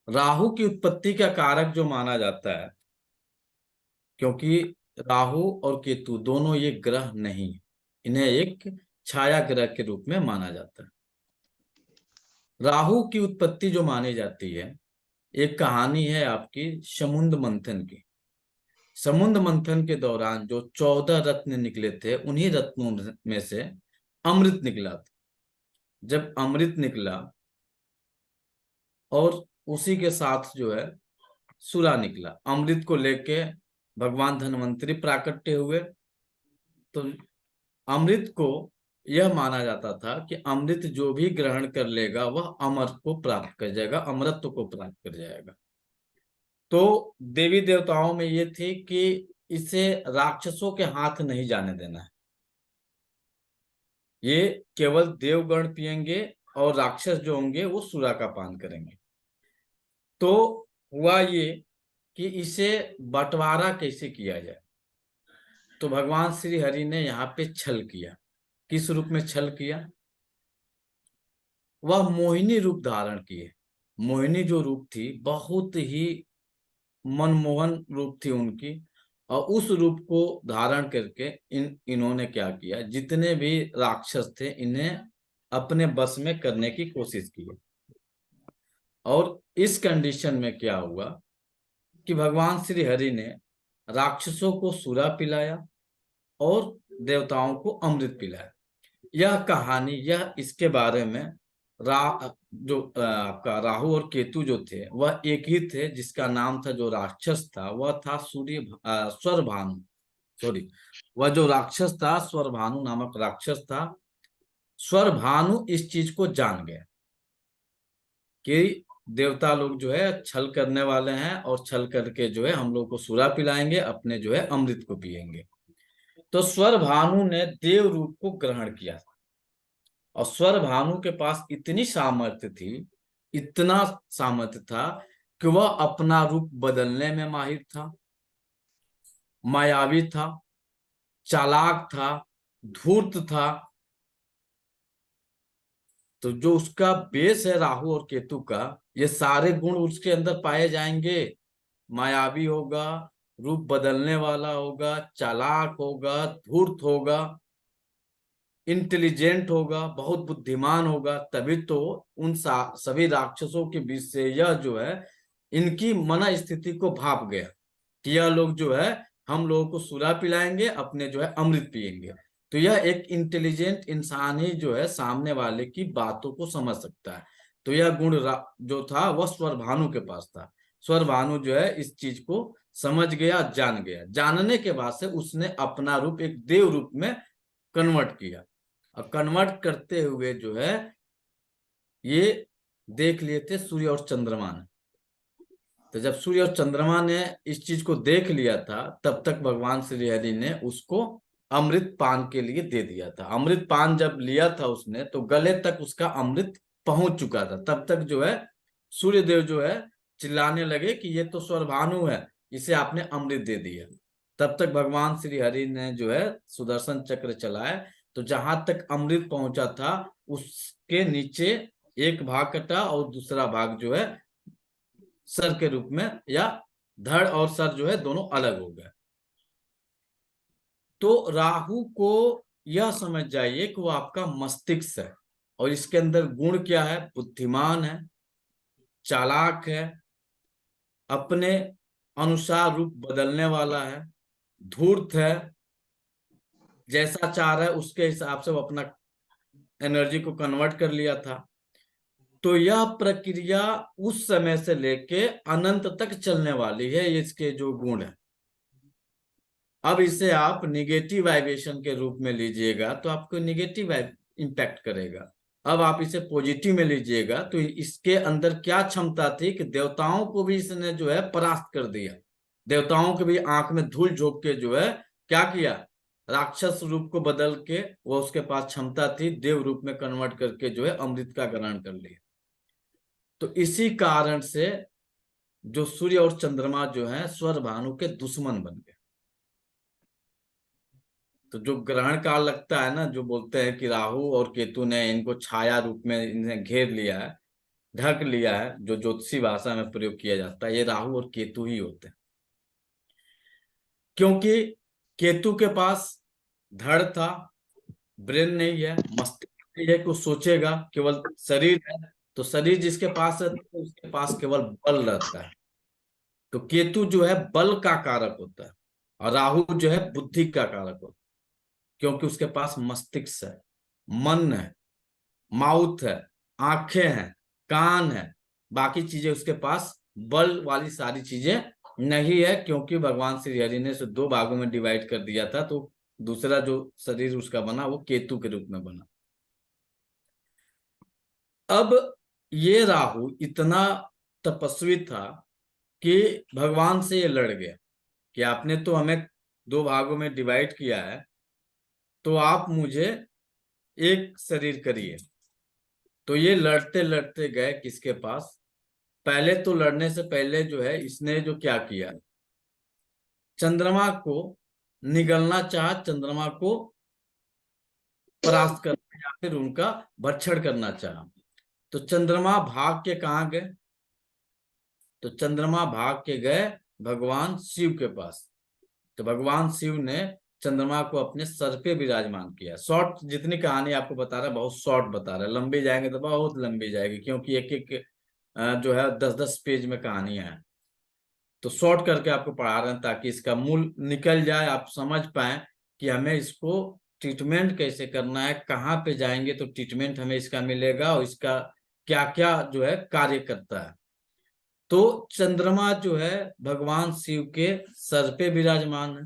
राहु की उत्पत्ति का कारक जो माना जाता है, क्योंकि राहु और केतु दोनों ये ग्रह नहीं, इन्हें एक छाया ग्रह के रूप में माना जाता है। राहु की उत्पत्ति जो मानी जाती है, एक कहानी है आपकी समुद्र मंथन की। समुद्र मंथन के दौरान जो 14 रत्न निकले थे, उन्हीं रत्नों में से अमृत निकला था। जब अमृत निकला और उसी के साथ जो है सूरा निकला, अमृत को लेके भगवान धन्वंतरी प्राकट्य हुए। तो अमृत को यह माना जाता था कि अमृत जो भी ग्रहण कर लेगा वह अमर को प्राप्त कर जाएगा, अमरत्व को प्राप्त कर जाएगा। तो देवी देवताओं में ये थी कि इसे राक्षसों के हाथ नहीं जाने देना है, ये केवल देवगण पिएंगे और राक्षस जो होंगे वो सूरा का पान करेंगे। तो हुआ ये कि इसे बंटवारा कैसे किया जाए। तो भगवान श्री हरि ने यहाँ पे छल किया। किस रूप में छल किया? वह मोहिनी रूप धारण किए। मोहिनी जो रूप थी, बहुत ही मनमोहन रूप थी उनकी, और उस रूप को धारण करके इन्होंने क्या किया, जितने भी राक्षस थे इन्हें अपने बस में करने की कोशिश की। और इस कंडीशन में क्या हुआ कि भगवान श्री हरि ने राक्षसों को सूरा पिलाया और देवताओं को अमृत पिलाया। यह कहानी, यह इसके बारे में जो आपका राहु और केतु जो थे वह एक ही थे, जिसका नाम था, जो राक्षस था वह था स्वरभानु। सॉरी, वह जो राक्षस था स्वरभानु नामक राक्षस था। स्वरभानु इस चीज को जान गया कि देवता लोग जो है छल करने वाले हैं, और छल करके जो है हम लोग को सूरा पिलाएंगे, अपने जो है अमृत को पिएंगे। तो स्वरभानु ने देव रूप को ग्रहण किया, और स्वर भानु के पास इतनी सामर्थ्य थी, इतना सामर्थ्य था कि वह अपना रूप बदलने में माहिर था, मायावी था, चालाक था, धूर्त था। तो जो उसका बेस है राहु और केतु का, ये सारे गुण उसके अंदर पाए जाएंगे। मायावी होगा, रूप बदलने वाला होगा, चालाक होगा, धूर्त होगा, इंटेलिजेंट होगा, बहुत बुद्धिमान होगा। तभी तो उन सभी राक्षसों के बीच से यह जो है इनकी मन स्थिति को भाप गया कि यह लोग जो है हम लोगों को सुरा पिलाएंगे, अपने जो है अमृत पिएंगे। तो यह एक इंटेलिजेंट इंसान ही जो है सामने वाले की बातों को समझ सकता है। तो यह गुण जो था वह स्वर भानु के पास था। स्वर भानु जो है इस चीज को समझ गया, जान गया। जानने के बाद से उसने अपना रूप एक देव रूप में कन्वर्ट किया, और कन्वर्ट करते हुए जो है ये देख लिए थे सूर्य और चंद्रमा ने। तो जब सूर्य और चंद्रमा ने इस चीज को देख लिया था, तब तक भगवान श्री हरि ने उसको अमृत पान के लिए दे दिया था। अमृत पान जब लिया था उसने, तो गले तक उसका अमृत पहुंच चुका था। तब तक जो है सूर्य देव जो है चिल्लाने लगे कि ये तो स्वरभानु है, इसे आपने अमृत दे दिया। तब तक भगवान श्री हरि ने जो है सुदर्शन चक्र चलाया। तो जहां तक अमृत पहुंचा था उसके नीचे एक भाग कटा, और दूसरा भाग जो है सर के रूप में, या धड़ और सर जो है दोनों अलग हो गए। तो राहु को यह समझ जाइए कि वो आपका मस्तिष्क है, और इसके अंदर गुण क्या है? बुद्धिमान है, चालाक है, अपने अनुसार रूप बदलने वाला है, धूर्त है, जैसा चाह रहा है उसके हिसाब से वो अपना एनर्जी को कन्वर्ट कर लिया था। तो यह प्रक्रिया उस समय से लेके अनंत तक चलने वाली है, इसके जो गुण है। अब इसे आप निगेटिव वाइब्रेशन के रूप में लीजिएगा तो आपको निगेटिव इम्पैक्ट करेगा। अब आप इसे पॉजिटिव में लीजिएगा तो इसके अंदर क्या क्षमता थी कि देवताओं को भी इसने जो है परास्त कर दिया। देवताओं के भी आंख में धूल झोंक के जो है क्या किया, राक्षस रूप को बदल के वो उसके पास क्षमता थी देव रूप में कन्वर्ट करके जो है अमृत का ग्रहण कर लिया। तो इसी कारण से जो सूर्य और चंद्रमा जो है स्वर भानु के दुश्मन बन गए। तो जो ग्रहण काल लगता है ना, जो बोलते हैं कि राहु और केतु ने इनको छाया रूप में इन्हें घेर लिया है, ढक लिया है, जो ज्योतिषी भाषा में प्रयोग किया जाता है, ये राहु और केतु ही होते हैं। क्योंकि केतु के पास धड़ था, ब्रेन नहीं है, मस्तिष्क नहीं है कि वो सोचेगा, केवल शरीर है। तो शरीर जिसके पास रहता है उसके पास केवल बल रहता है। तो केतु जो है बल का कारक होता है, और राहु जो है बुद्धि का कारक होता है। क्योंकि उसके पास मस्तिष्क है, मन है, माउथ है, आंखें हैं, कान है, बाकी चीजें उसके पास बल वाली सारी चीजें नहीं है। क्योंकि भगवान श्री हरि ने इसे दो भागों में डिवाइड कर दिया था, तो दूसरा जो शरीर उसका बना वो केतु के रूप में बना। अब ये राहु इतना तपस्वी था कि भगवान से ये लड़ गया कि आपने तो हमें दो भागों में डिवाइड किया है, तो आप मुझे एक शरीर करिए। तो ये लड़ते लड़ते गए किसके पास? पहले तो लड़ने से पहले जो है इसने जो क्या किया, चंद्रमा को निगलना चाहा, चंद्रमा को परास्त करना या फिर उनका भक्षण करना चाहा। तो चंद्रमा भाग के कहाँ गए? तो चंद्रमा भाग के गए भगवान शिव के पास। तो भगवान शिव ने चंद्रमा को अपने सर पे विराजमान किया। शॉर्ट जितनी कहानी आपको बता रहा है बहुत शॉर्ट बता रहा है, लंबी जाएंगे तो बहुत लंबी जाएगी, क्योंकि एक एक जो है 10-10 पेज में कहानियां हैं। तो शॉर्ट करके आपको पढ़ा रहे हैं ताकि इसका मूल निकल जाए, आप समझ पाए कि हमें इसको ट्रीटमेंट कैसे करना है, कहाँ पे जाएंगे तो ट्रीटमेंट हमें इसका मिलेगा, और इसका क्या क्या जो है कार्य करता है। तो चंद्रमा जो है भगवान शिव के सर पे विराजमान है,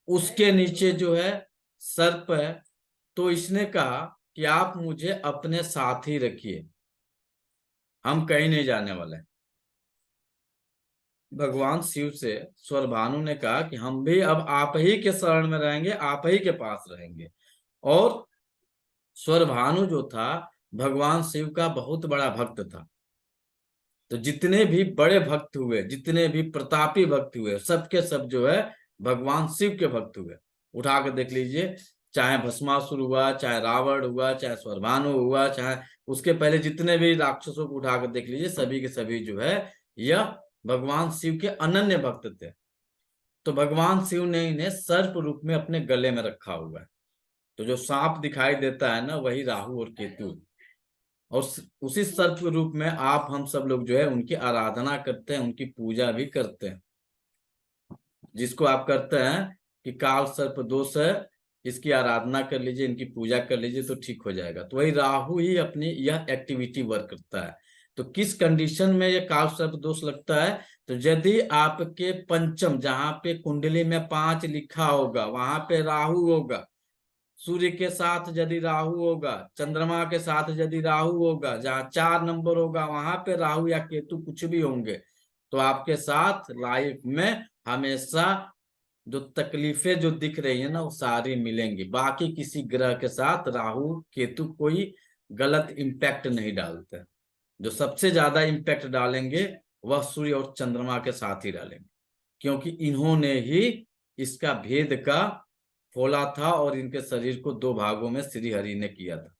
उसके नीचे जो है सर्प है। तो इसने कहा कि आप मुझे अपने साथ ही रखिए, हम कहीं नहीं जाने वाले। भगवान शिव से स्वरभानु ने कहा कि हम भी अब आप ही के शरण में रहेंगे, आप ही के पास रहेंगे। और स्वरभानु जो था भगवान शिव का बहुत बड़ा भक्त था। तो जितने भी बड़े भक्त हुए, जितने भी प्रतापी भक्त हुए, सबके सब जो है भगवान शिव के भक्त हुए। उठा कर देख लीजिए, चाहे भस्मासुर हुआ, चाहे रावण हुआ, चाहे स्वरभानु हुआ, चाहे उसके पहले जितने भी राक्षसों को उठा कर देख लीजिए, सभी के सभी जो है यह भगवान शिव के अनन्य भक्त थे। तो भगवान शिव ने इन्हें सर्प रूप में अपने गले में रखा हुआ है। तो जो सांप दिखाई देता है ना, वही राहु और केतु। और उसी सर्प के रूप में आप हम सब लोग जो है उनकी आराधना करते हैं, उनकी पूजा भी करते हैं। जिसको आप करते हैं कि काल सर्प दोष है, इसकी आराधना कर लीजिए, इनकी पूजा कर लीजिए तो ठीक हो जाएगा। तो वही राहु ही अपनी यह एक्टिविटी वर्क करता है। तो किस कंडीशन में यह काल सर्प दोष लगता है? तो यदि आपके पंचम, जहां पे कुंडली में 5 लिखा होगा वहां पे राहु होगा, सूर्य के साथ यदि राहु होगा, चंद्रमा के साथ यदि राहु होगा, जहाँ 4 नंबर होगा वहां पे राहु या केतु कुछ भी होंगे, तो आपके साथ लाइफ में हमेशा जो तकलीफें जो दिख रही है ना वो सारी मिलेंगी। बाकी किसी ग्रह के साथ राहु केतु कोई गलत इम्पैक्ट नहीं डालते। जो सबसे ज्यादा इम्पैक्ट डालेंगे वह सूर्य और चंद्रमा के साथ ही डालेंगे, क्योंकि इन्होंने ही इसका भेद का खोला था और इनके शरीर को 2 भागों में श्री हरि ने किया था।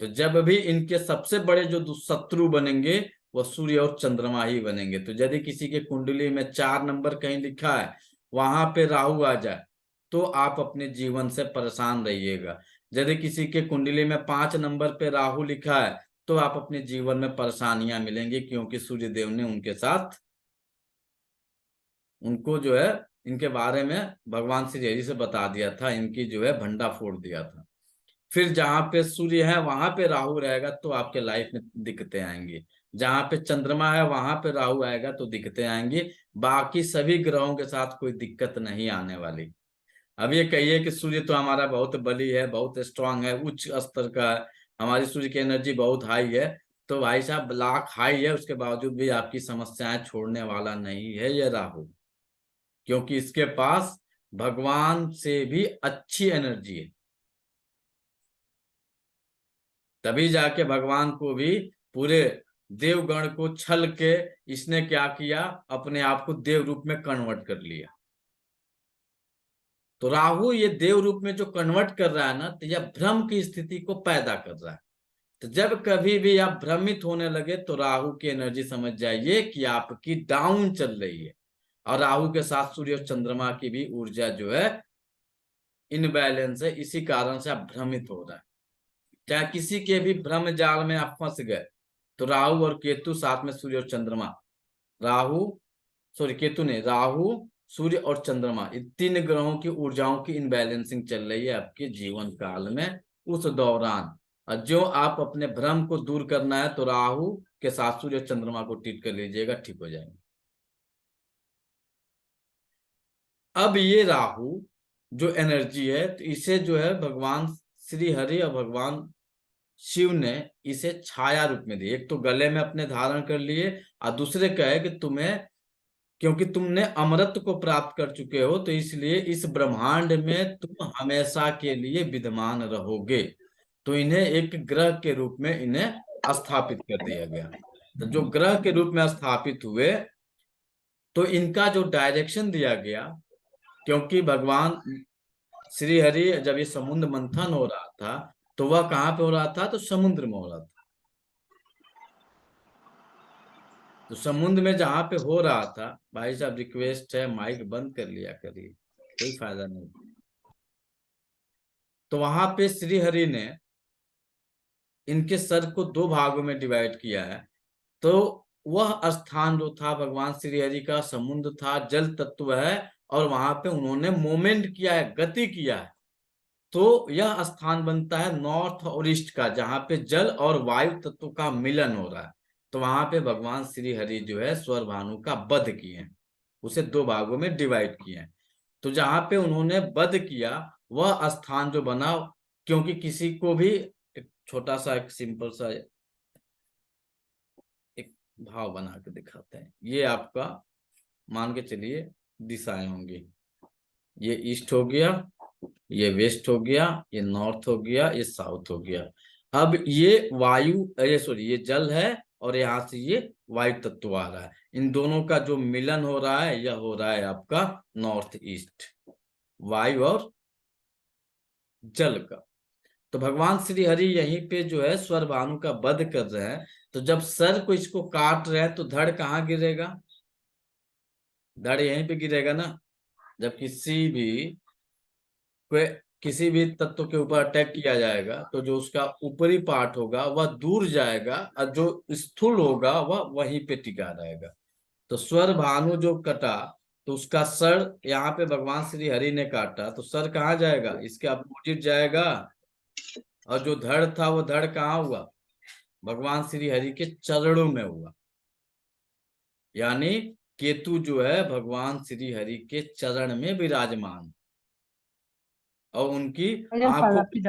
तो जब भी इनके सबसे बड़े जो शत्रु बनेंगे वह सूर्य और चंद्रमा ही बनेंगे। तो यदि किसी के कुंडली में 4 नंबर कहीं लिखा है वहां पे राहु आ जाए तो आप अपने जीवन से परेशान रहिएगा। यदि किसी के कुंडली में 5 नंबर पे राहु लिखा है तो आप अपने जीवन में परेशानियां मिलेंगी, क्योंकि सूर्य देव ने उनके साथ उनको जो है इनके बारे में भगवान श्री हरि से बता दिया था, इनकी जो है भंडा फोड़ दिया था। फिर जहां पे सूर्य है वहां पे राहु रहेगा तो आपके लाइफ में दिक्कतें आएंगी, जहां पे चंद्रमा है वहां पे राहु आएगा तो दिक्कतें आएंगी। बाकी सभी ग्रहों के साथ कोई दिक्कत नहीं आने वाली। अब ये कहिए कि सूर्य तो हमारा बहुत बली है, बहुत स्ट्रांग है, उच्च स्तर का है, हमारी सूर्य की एनर्जी बहुत हाई है, तो भाई साहब लाख हाई है उसके बावजूद भी आपकी समस्याएं छोड़ने वाला नहीं है ये राहु। क्योंकि इसके पास भगवान से भी अच्छी एनर्जी है। तभी जाके भगवान को भी पूरे देवगण को छल के इसने क्या किया, अपने आप को देव रूप में कन्वर्ट कर लिया। तो राहु ये देव रूप में जो कन्वर्ट कर रहा है ना, तो यह भ्रम की स्थिति को पैदा कर रहा है। तो जब कभी भी आप भ्रमित होने लगे तो राहु की एनर्जी समझ जाइए कि आपकी डाउन चल रही है। और राहु के साथ सूर्य और चंद्रमा की भी ऊर्जा जो है इनबैलेंस है, इसी कारण से आप भ्रमित हो रहा है। चाहे किसी के भी भ्रम जाल में आप फंस गए तो राहु और केतु साथ में सूर्य और चंद्रमा, राहु सॉरी केतु ने, राहु सूर्य और चंद्रमा, इन तीन ग्रहों की ऊर्जाओं की इनबैलेंसिंग चल रही है आपके जीवन काल में उस दौरान। और जो आप अपने भ्रम को दूर करना है तो राहु के साथ सूर्य चंद्रमा को ट्रीट कर लीजिएगा, ठीक हो जाएंगे। अब ये राहु जो एनर्जी है तो इसे जो है भगवान श्री हरि और भगवान शिव ने इसे छाया रूप में दी। एक तो गले में अपने धारण कर लिए और दूसरे का है कि तुम्हें, क्योंकि तुमने अमृत को प्राप्त कर चुके हो तो इसलिए इस ब्रह्मांड में तुम हमेशा के लिए विद्यमान रहोगे। तो इन्हें एक ग्रह के रूप में इन्हें स्थापित कर दिया गया। तो जो ग्रह के रूप में स्थापित हुए तो इनका जो डायरेक्शन दिया गया, क्योंकि भगवान श्री हरि जब ये समुद्र मंथन हो रहा था तो वह कहाँ पे हो रहा था, तो समुद्र में हो रहा था। तो समुद्र में जहां पे हो रहा था, भाई साहब रिक्वेस्ट है माइक बंद कर लिया करिए, कोई फायदा नहीं। तो वहां पे श्री हरि ने इनके सर को दो भागों में डिवाइड किया है। तो वह स्थान जो था भगवान श्री हरि का, समुद्र था, जल तत्व है, और वहां पे उन्होंने मोमेंट किया है, गति किया है। तो यह स्थान बनता है नॉर्थ और ईस्ट का, जहां पे जल और वायु तत्व का मिलन हो रहा है। तो वहां पे भगवान श्री हरि जो है स्वर भानु का वध किए हैं, उसे दो भागों में डिवाइड किए हैं। तो जहां पे उन्होंने वध किया वह स्थान जो बना, क्योंकि किसी को भी एक छोटा सा एक सिंपल सा एक भाव बना के दिखाते हैं। ये आपका मान के चलिए दिशाएं होंगी, ये ईस्ट हो गया, ये वेस्ट हो गया, ये नॉर्थ हो गया, ये साउथ हो गया। अब ये वायु, ये सॉरी ये जल है और यहाँ से ये वायु तत्व आ रहा है। इन दोनों का जो मिलन हो रहा है यह हो रहा है आपका नॉर्थ ईस्ट, वायु और जल का। तो भगवान श्री हरि यहीं पे जो है स्वर भानु का वध कर रहे हैं। तो जब सर को इसको काट रहे हैं तो धड़ कहाँ गिरेगा, धड़ यहीं पे गिरेगा ना। जब किसी भी तत्व के ऊपर अटैक किया जाएगा तो जो उसका ऊपरी पार्ट होगा वह दूर जाएगा और जो स्थूल होगा वह वहीं पे टिका रहेगा। तो स्वर भानु जो कटा तो उसका सर यहाँ पे भगवान श्री हरि ने काटा तो सर कहाँ जाएगा, इसके अपोजिट जाएगा। और जो धड़ था वो धड़ कहाँ हुआ, भगवान श्री हरि के चरणों में हुआ। यानी केतु जो है भगवान श्री हरि के चरण में विराजमान और उनकी आंखों पे।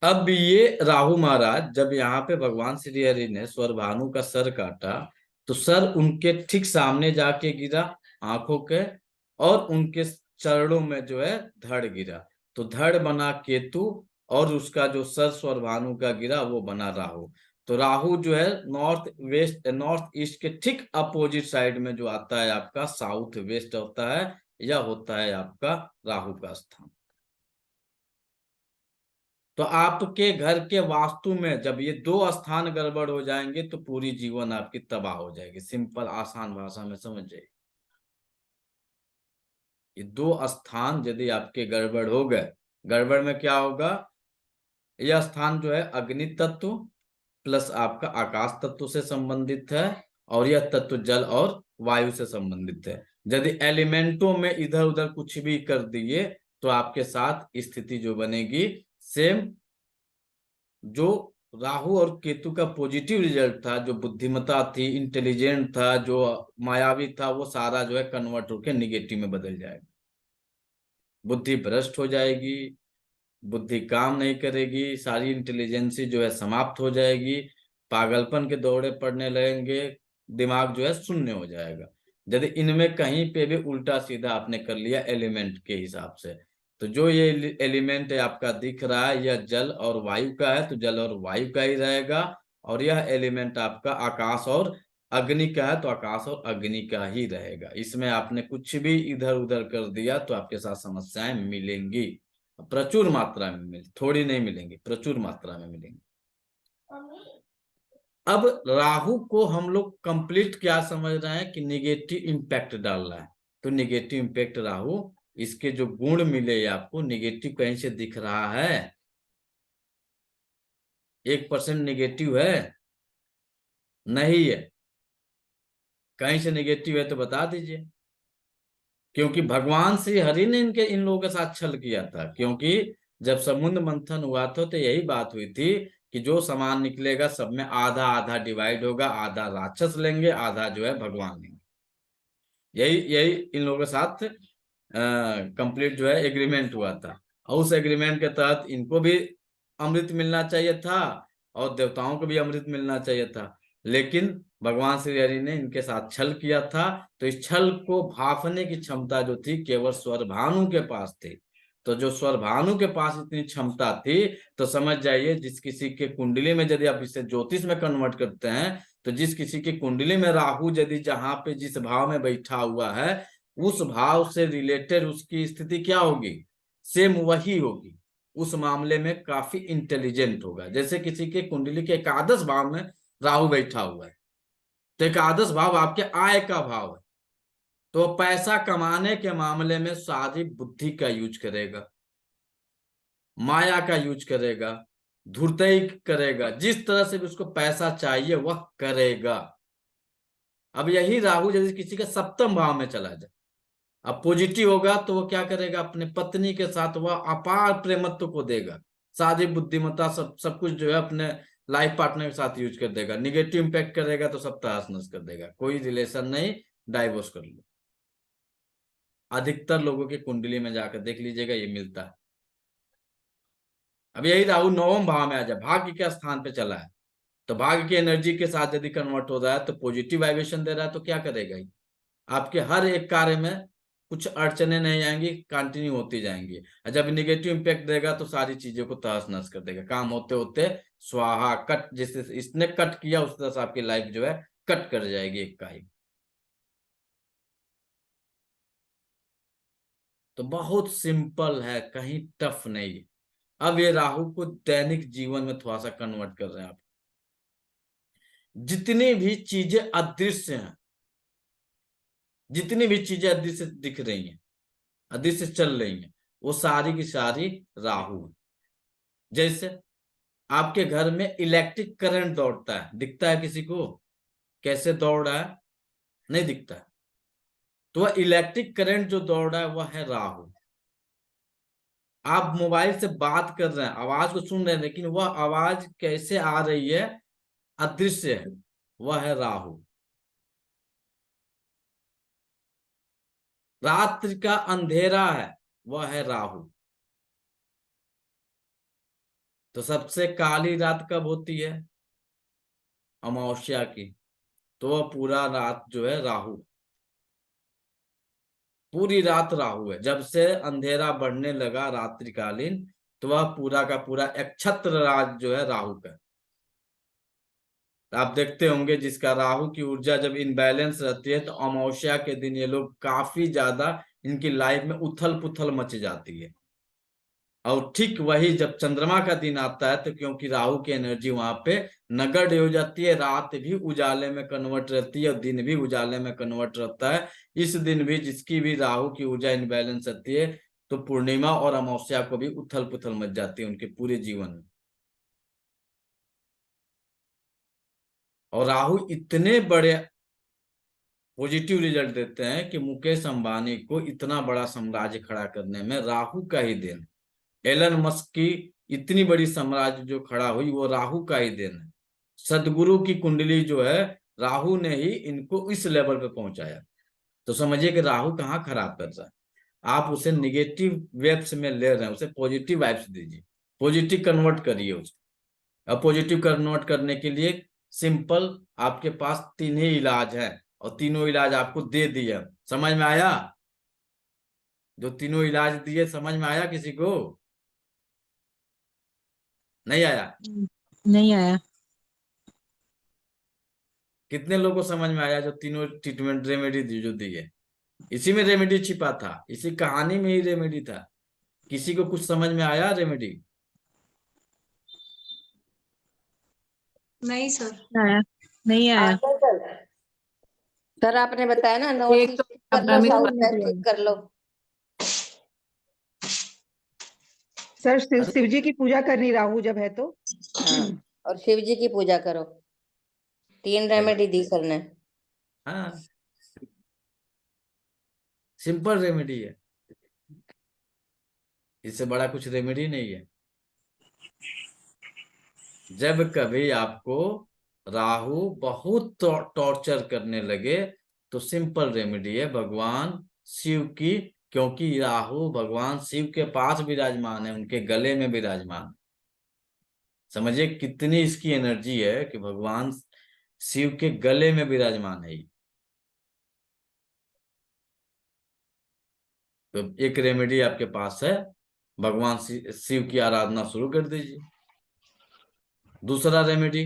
अब ये राहु महाराज जब यहाँ पे भगवान श्री हरि ने स्वर भानु का सर काटा तो सर उनके ठीक सामने जाके गिरा आंखों के, और उनके चरणों में जो है धड़ गिरा। तो धड़ बना केतु और उसका जो सर स्वर भानु का गिरा वो बना राहु। तो राहु जो है नॉर्थ ईस्ट के ठीक अपोजिट साइड में जो आता है आपका साउथ वेस्ट होता है, यह होता है आपका राहु का स्थान। तो आपके घर के वास्तु में जब ये दो स्थान गड़बड़ हो जाएंगे तो पूरी जीवन आपकी तबाह हो जाएगी। सिंपल आसान भाषा में समझ जाइए, ये दो स्थान यदि आपके गड़बड़ हो गए, गड़बड़ में क्या होगा, यह स्थान जो है अग्नि तत्व प्लस आपका आकाश तत्व से संबंधित है और यह तत्व जल और वायु से संबंधित है। यदि एलिमेंटों में इधर उधर कुछ भी कर दिए तो आपके साथ स्थिति जो बनेगी सेम जो राहु और केतु का पॉजिटिव रिजल्ट था, जो बुद्धिमता थी, इंटेलिजेंट था, जो मायावी था, वो सारा जो है कन्वर्ट होकर निगेटिव में बदल जाएगा। बुद्धि भ्रष्ट हो जाएगी, बुद्धि काम नहीं करेगी, सारी इंटेलिजेंसी जो है समाप्त हो जाएगी, पागलपन के दौरे पड़ने लगेंगे, दिमाग जो है शून्य हो जाएगा। यदि इनमें कहीं पे भी उल्टा सीधा आपने कर लिया एलिमेंट के हिसाब से, तो जो ये एलिमेंट है आपका दिख रहा है यह जल और वायु का है तो जल और वायु का ही रहेगा, और यह एलिमेंट आपका आकाश और अग्नि का है तो आकाश और अग्नि का ही रहेगा। इसमें आपने कुछ भी इधर उधर कर दिया तो आपके साथ समस्याएं मिलेंगी, प्रचुर मात्रा में मिल, थोड़ी नहीं मिलेंगी, प्रचुर मात्रा में मिलेंगी। अब राहु को हम लोग कंप्लीट क्या समझ रहे हैं कि निगेटिव इम्पैक्ट डाल रहा है, तो निगेटिव इम्पैक्ट राहु, इसके जो गुण मिले आपको, निगेटिव कहीं से दिख रहा है? 1% निगेटिव है? नहीं है। कहीं से निगेटिव है तो बता दीजिए। क्योंकि भगवान श्री हरि ने इन लोगों के साथ छल किया था, क्योंकि जब समुद्र मंथन हुआ था तो यही बात हुई थी कि जो सामान निकलेगा सब में आधा आधा डिवाइड होगा, आधा राक्षस लेंगे, आधा जो है भगवान लेंगे। यही यही इन लोगों के साथ कंप्लीट जो है एग्रीमेंट हुआ था। और उस एग्रीमेंट के तहत इनको भी अमृत मिलना चाहिए था और देवताओं को भी अमृत मिलना चाहिए था, लेकिन भगवान श्री हरि ने इनके साथ छल किया था। तो इस छल को भांपने की क्षमता जो थी केवल स्वरभानु के पास थी। तो जो स्वरभानु के पास इतनी क्षमता थी, तो समझ जाइए जिस किसी के कुंडली में, यदि आप इसे ज्योतिष में कन्वर्ट करते हैं, तो जिस किसी की कुंडली में राहु यदि जहां पे जिस भाव में बैठा हुआ है, उस भाव से रिलेटेड उसकी स्थिति क्या होगी, सेम वही होगी। उस मामले में काफी इंटेलिजेंट होगा। जैसे किसी के कुंडली के एकादश भाव में राहु बैठा हुआ है, तो एकादश भाव आपके आय का भाव है, तो पैसा कमाने के मामले में सारी बुद्धि का यूज करेगा, माया का यूज करेगा, धूर्तई करेगा, जिस तरह से भी उसको पैसा चाहिए वह करेगा। अब यही राहु यदि किसी के सप्तम भाव में चला जाए, अब पॉजिटिव होगा तो वो क्या करेगा, अपने पत्नी के साथ वह अपार प्रेमत्व को देगा, शादी बुद्धिमत्ता सब सब कुछ जो है अपने लाइफ पार्टनर के साथ यूज कर देगा। निगेटिव इम्पैक्ट करेगा तो सब तहस नहस कर देगा, कोई रिलेशन नहीं, डाइवोर्स कर लो। अधिकतर लोगों की कुंडली में जाकर देख लीजिएगा, ये मिलता है। अब यही राहु नवम भाव में आ जाए, भाग्य के स्थान पे चला है, तो भाग्य की एनर्जी के साथ यदि कन्वर्ट हो रहा है तो पॉजिटिव वाइब्रेशन दे रहा है, तो क्या करेगा ये, आपके हर एक कार्य में कुछ अड़चने नहीं आएंगी, कंटिन्यू होती जाएंगी। और जब निगेटिव इम्पैक्ट देगा तो सारी चीजों को तहस नहस कर देगा, काम होते होते स्वाहा कट, जिस इसने कट किया उस तरह से आपकी लाइफ जो है कट कर जाएगी एक का ही। तो बहुत सिंपल है, कहीं टफ नहीं है। अब ये राहु को दैनिक जीवन में थोड़ा सा कन्वर्ट कर रहे हैं आप। जितनी भी चीजें अदृश्य हैं, जितनी भी चीजें अदृश्य दिख रही हैं, अदृश्य चल रही हैं, वो सारी की सारी राहु है। जैसे आपके घर में इलेक्ट्रिक करंट दौड़ता है, दिखता है किसी को कैसे दौड़ रहा है? नहीं दिखता है। तो वह इलेक्ट्रिक करंट जो दौड़ रहा है वह है राहु। आप मोबाइल से बात कर रहे हैं, आवाज को सुन रहे हैं, लेकिन वह आवाज कैसे आ रही है, अदृश्य है, वह है राहु। रात्रि का अंधेरा है, वह है राहु। तो सबसे काली रात कब होती है? अमावस्या की। तो वह पूरा रात जो है राहु, पूरी रात राहु है। जब से अंधेरा बढ़ने लगा रात्रिकालीन, तो वह पूरा का पूरा नक्षत्र राज जो है राहु का। आप देखते होंगे जिसका राहु की ऊर्जा जब इनबैलेंस रहती है, तो अमावस्या के दिन ये लोग काफी ज्यादा, इनकी लाइफ में उथल पुथल मच जाती है। और ठीक वही जब चंद्रमा का दिन आता है, तो क्योंकि राहु की एनर्जी वहां पे नगण्य हो जाती है, रात भी उजाले में कन्वर्ट रहती है और दिन भी उजाले में कन्वर्ट रहता है। इस दिन भी जिसकी भी राहु की ऊर्जा इनबैलेंस रहती है, तो पूर्णिमा और अमावस्या को भी उथल पुथल मच जाती है उनके पूरे जीवन में। और राहु इतने बड़े पॉजिटिव रिजल्ट देते हैं कि मुकेश अंबानी को इतना बड़ा साम्राज्य खड़ा करने में राहु का ही देन। एलन मस्क की इतनी बड़ी साम्राज्य जो खड़ा हुई वो राहु का ही देन है। सदगुरु की कुंडली जो है, राहु ने ही इनको इस लेवल पे पहुंचाया। तो समझिए कि राहु कहाँ खराब कर रहा है। आप उसे निगेटिव वेब्स में ले रहे हैं, उसे पॉजिटिव वाइब्स दीजिए, पॉजिटिव कन्वर्ट करिए उसको। अब पॉजिटिव कन्वर्ट करने के लिए सिंपल आपके पास तीन ही इलाज है, और तीनों इलाज आपको दे दिए। समझ में आया? जो तीनों इलाज दिए समझ में आया किसी को? नहीं आया? नहीं आया। कितने लोगों को समझ में आया जो तीनों ट्रीटमेंट रेमेडी दी जो दी है? इसी में रेमेडी छिपा था, इसी कहानी में ही रेमेडी था। किसी को कुछ समझ में आया रेमेडी? नहीं सर। आया नहीं आया। सर आपने बताया ना, नोट एक तो कर लो, अमित साउथ वाला वेस्ट भी ठीक कर लो। सर शिव जी की पूजा करनी राहु जब है तो। हाँ, और शिव जी की पूजा करो। 3 रेमेडी दी सर ने। हाँ, सिंपल रेमेडी है, इससे बड़ा कुछ रेमेडी नहीं है। जब कभी आपको राहु बहुत टॉर्चर करने लगे तो सिंपल रेमेडी है भगवान शिव की, क्योंकि राहु भगवान शिव के पास विराजमान है, उनके गले में विराजमान। समझिए कितनी इसकी एनर्जी है कि भगवान शिव के गले में विराजमान है। तो एक रेमेडी आपके पास है, भगवान शिव की आराधना शुरू कर दीजिए। दूसरा रेमेडी,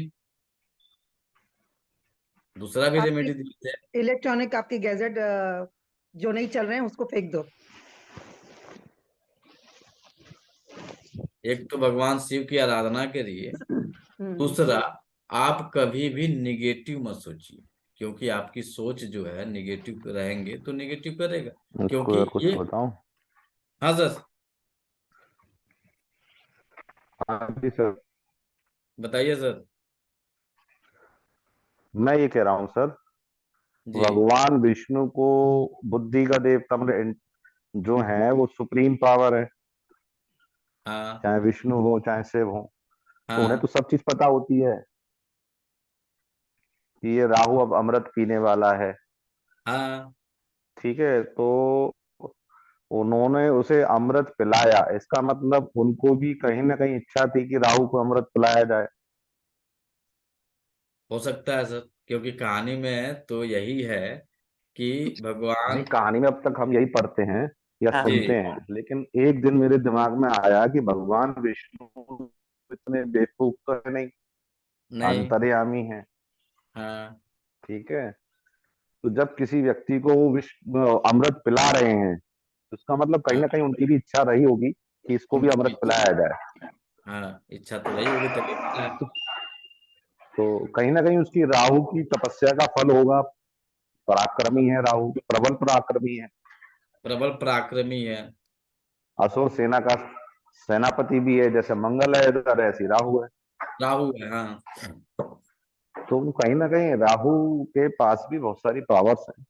दूसरा भी रेमेडी दीजिए। इलेक्ट्रॉनिक आपके गैजेट जो नहीं चल रहे हैं उसको फेंक दो। एक तो भगवान शिव की आराधना करिए, दूसरा आप कभी भी निगेटिव मत सोचिए, क्योंकि आपकी सोच जो है निगेटिव रहेंगे तो निगेटिव करेगा। क्योंकि कुछ ये, बताऊं? हाँ सर हाँ जी सर, बताइए सर। मैं ये कह रहा हूँ सर, जी भगवान विष्णु को बुद्धि का देवता मतलब जो है वो सुप्रीम पावर है। हाँ चाहे विष्णु हो चाहे शिव हो, तो उन्हें हाँ तो सब चीज पता होती है कि ये राहु अब अमृत पीने वाला है। हाँ, ठीक है, तो उन्होंने उसे अमृत पिलाया, इसका मतलब उनको भी कहीं ना कहीं इच्छा थी कि राहु को अमृत पिलाया जाए। हो सकता है सर, क्योंकि कहानी में तो यही है कि नहीं, भगवान, कहानी में अब तक हम यही पढ़ते हैं या हाँ। सुनते हैं, लेकिन एक दिन मेरे दिमाग में आया कि भगवान विष्णु इतने बेवकूफ तो है नहीं, नहीं, अंतर्यामी है। हाँ ठीक है, तो जब किसी व्यक्ति को वो अमृत पिला रहे हैं तो इसका मतलब कहीं हाँ, ना कहीं उनकी भी इच्छा रही होगी कि इसको भी उनकी अमृत भी, पिलाया जाए। हाँ इच्छा तो रही होगी तभी मिला। तो कहीं ना कहीं उसकी राहु की तपस्या का फल होगा। पराक्रमी है राहु, प्रबल पराक्रमी है, प्रबल पराक्रमी है। असुर सेना का सेनापति भी है। जैसे मंगल है इधर, ऐसी राहु है। राहु है, हाँ। तो कहीं ना कहीं राहु के पास भी बहुत सारी पावर्स हैं।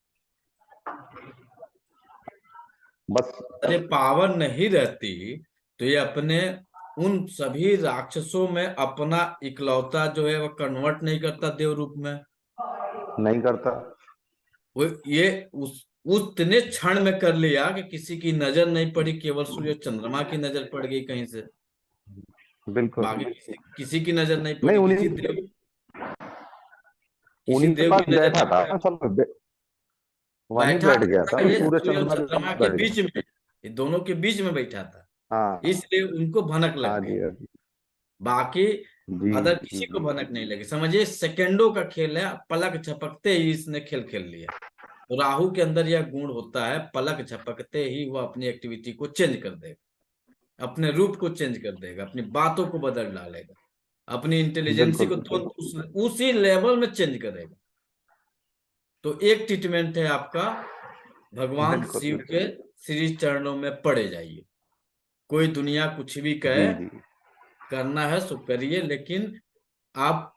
बस अरे पावर नहीं रहती तो ये अपने उन सभी राक्षसों में अपना इकलौता जो है वो कन्वर्ट नहीं करता देव रूप में। नहीं करता। वो ये उतने क्षण में कर लिया कि किसी की नजर नहीं पड़ी, केवल सूर्य चंद्रमा की नजर पड़ गई कहीं से, बिल्कुल। बाकी किसी की नजर नहीं नहीं, पड़ी, किसी उन्हीं के देव पास की नजर बैठा नहीं था पड़ी। चलो, वहीं बैठा बैठ गया था, था ये सूर्य सूर्य और चंद्रमा के चंद्रमा पास के बैठ गया। बीच में, ये दोनों के बीच में बैठा था, हाँ इसलिए उनको भनक हाँ लग जी, गई। हाँ जी बाकी जी अदर जी किसी को जी। भनक नहीं लगी। समझिए सेकंडों का खेल है, पलक झपकते ही इसने खेल खेल लिया। तो राहु के अंदर यह गुण होता है, पलक झपकते ही वो अपनी एक्टिविटी को चेंज कर देगा, अपने रूप को चेंज कर देगा, अपनी बातों को बदल डालेगा, अपनी इंटेलिजेंसी बिल्कुल को तुरंत उसी लेवल में चेंज करेगा। तो एक ट्रीटमेंट है आपका, भगवान बिल्कुल। शिव के श्री चरणों में पड़े जाइए। कोई दुनिया कुछ भी जी कहे, जी। करना है सो करिए, लेकिन आप,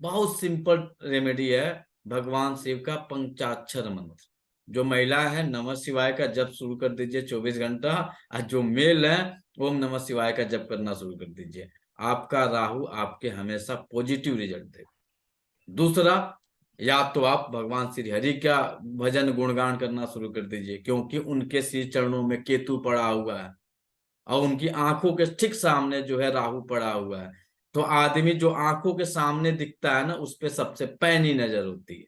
बहुत सिंपल रेमेडी है भगवान शिव का पंचाक्षर मंत्र। जो महिला है नमः शिवाय का जप शुरू कर दीजिए 24 घंटा, और जो मेल है ओम नमः शिवाय का जप करना शुरू कर दीजिए। आपका राहु आपके हमेशा पॉजिटिव रिजल्ट देगा। दूसरा, या तो आप भगवान श्री हरि का भजन गुणगान करना शुरू कर दीजिए, क्योंकि उनके श्री चरणों में केतु पड़ा हुआ है और उनकी आंखों के ठीक सामने जो है राहु पड़ा हुआ है। तो आदमी जो आंखों के सामने दिखता है ना, उस पे सबसे पैनी नजर होती है।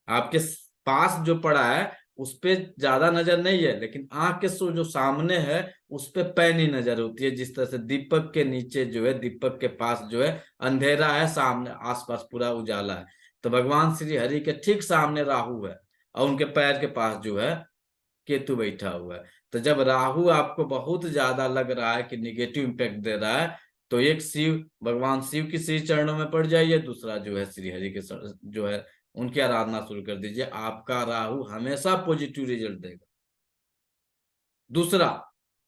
आपके पास जो पड़ा है उस पे ज्यादा नजर नहीं है, लेकिन आंख के जो सामने है उस पे पैनी नजर होती है। जिस तरह से दीपक के नीचे जो है, दीपक के पास जो है अंधेरा है, सामने आसपास पूरा उजाला है। तो भगवान श्री हरि के ठीक सामने राहु है और उनके पैर के पास जो है केतु बैठा हुआ है। तो जब राहु आपको बहुत ज्यादा लग रहा है कि निगेटिव इम्पैक्ट दे रहा है, तो एक भगवान शिव की श्री चरणों में पड़ जाइए, दूसरा जो है श्री हरि के जो है उनकी आराधना शुरू कर दीजिए। आपका राहु हमेशा पॉजिटिव रिजल्ट देगा। दूसरा,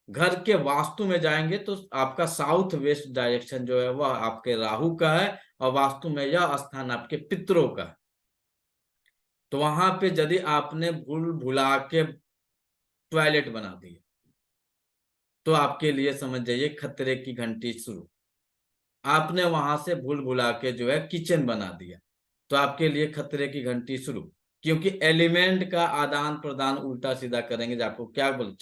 घर के वास्तु में जाएंगे तो आपका साउथ वेस्ट डायरेक्शन जो है वह आपके राहु का है, और वास्तु में यह स्थान आपके पितरों का है। तो वहां पे यदि आपने भूल भुला के टॉयलेट बना दिया तो आपके लिए समझ जाइए खतरे की घंटी शुरू। आपने वहां से भूल भुला के जो है किचन बना दिया तो आपके लिए खतरे की घंटी शुरू, क्योंकि एलिमेंट का आदान प्रदान उल्टा सीधा करेंगे। जब आपको क्या बोल,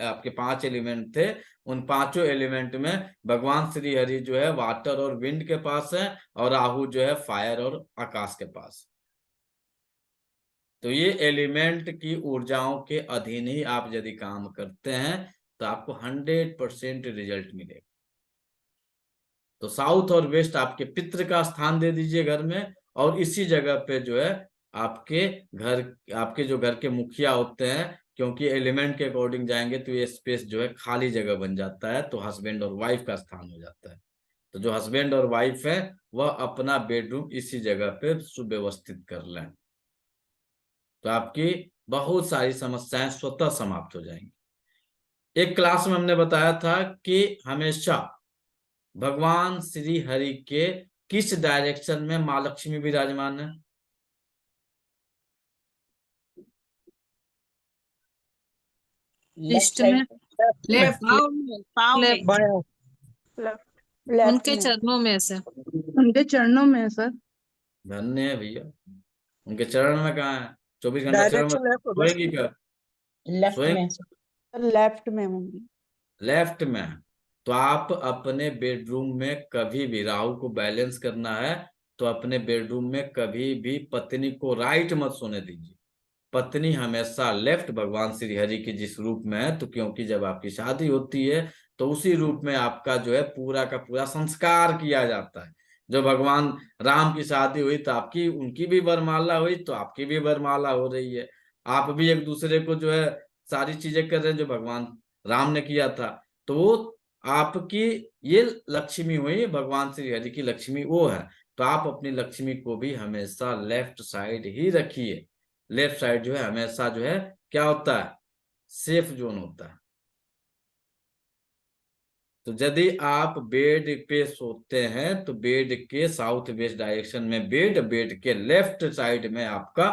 आपके 5 एलिमेंट थे, उन 5 एलिमेंट में भगवान श्री हरि जो है वाटर और विंड के पास है, और राहु जो है फायर और आकाश के पास। तो ये एलिमेंट की ऊर्जाओं के अधीन ही आप यदि काम करते हैं तो आपको 100% रिजल्ट मिलेगा। तो साउथ और वेस्ट आपके पितृ का स्थान दे दीजिए घर में, और इसी जगह पे जो है आपके जो घर के मुखिया होते हैं, क्योंकि एलिमेंट के अकॉर्डिंग जाएंगे तो ये स्पेस जो है खाली जगह बन जाता है, तो हस्बैंड और वाइफ का स्थान हो जाता है। तो जो हस्बैंड और वाइफ है वह अपना बेडरूम इसी जगह पे सुव्यवस्थित कर लें, तो आपकी बहुत सारी समस्याएं स्वतः समाप्त हो जाएंगी। एक क्लास में हमने बताया था कि हमेशा भगवान श्री हरि के किस डायरेक्शन में माँ लक्ष्मी विराजमान है? ईस्ट में, लेफ्ट पाँव में, लेफ्ट उनके चरणों में से। उनके चरणों में है सर। धन्य है भैया। उनके चरण में कहाँ है? 24 घंटा चरण में डायरेक्शन लेफ्ट होगा सोएंगी क्या? लेफ्ट सोएंगी? में लेफ्ट में होंगी। लेफ्ट में है। तो आप अपने बेडरूम में कभी भी, राहु को बैलेंस करना है तो अपने बेडरूम में कभी भी पत्नी को राइट मत सोने दीजिए। पत्नी हमेशा लेफ्ट, भगवान श्री हरि के जिस रूप में है, तो क्योंकि जब आपकी शादी होती है तो उसी रूप में आपका जो है पूरा का पूरा संस्कार किया जाता है। जो भगवान राम की शादी हुई तो आपकी, उनकी भी वरमाला हुई तो आपकी भी वरमाला हो रही है। आप भी एक दूसरे को जो है सारी चीजें कर रहे हैं जो भगवान राम ने किया था। तो वो आपकी ये लक्ष्मी हुई, भगवान श्री हरि की लक्ष्मी वो है। तो आप अपनी लक्ष्मी को भी हमेशा लेफ्ट साइड ही रखिए। लेफ्ट साइड जो है हमेशा जो है क्या होता है, सेफ जोन होता है। तो यदि आप बेड पे सोते हैं तो बेड के साउथ वेस्ट डायरेक्शन में बेड के लेफ्ट साइड में आपका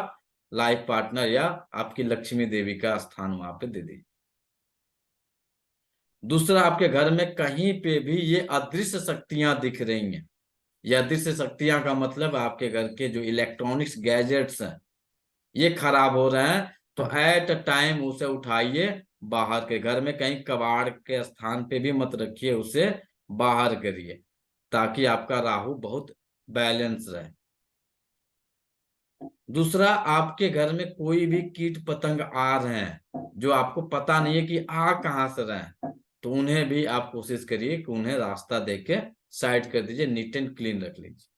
लाइफ पार्टनर या आपकी लक्ष्मी देवी का स्थान वहां पे दे दीजिए। दूसरा, आपके घर में कहीं पे भी ये अदृश्य शक्तियां दिख रही हैं, ये अदृश्य शक्तियां का मतलब आपके घर के जो इलेक्ट्रॉनिक्स गैजेट्स हैं ये खराब हो रहे हैं, तो एट अ टाइम उसे उठाइए, बाहर के घर में कहीं कबाड़ के स्थान पे भी मत रखिए, उसे बाहर करिए ताकि आपका राहु बहुत बैलेंस रहे। दूसरा, आपके घर में कोई भी कीट पतंग आ रहे हैं जो आपको पता नहीं है कि आ कहां से रहे हैं, तो उन्हें भी आप कोशिश करिए कि उन्हें रास्ता देके साइड कर दीजिए, नीट एंड क्लीन रख लीजिए।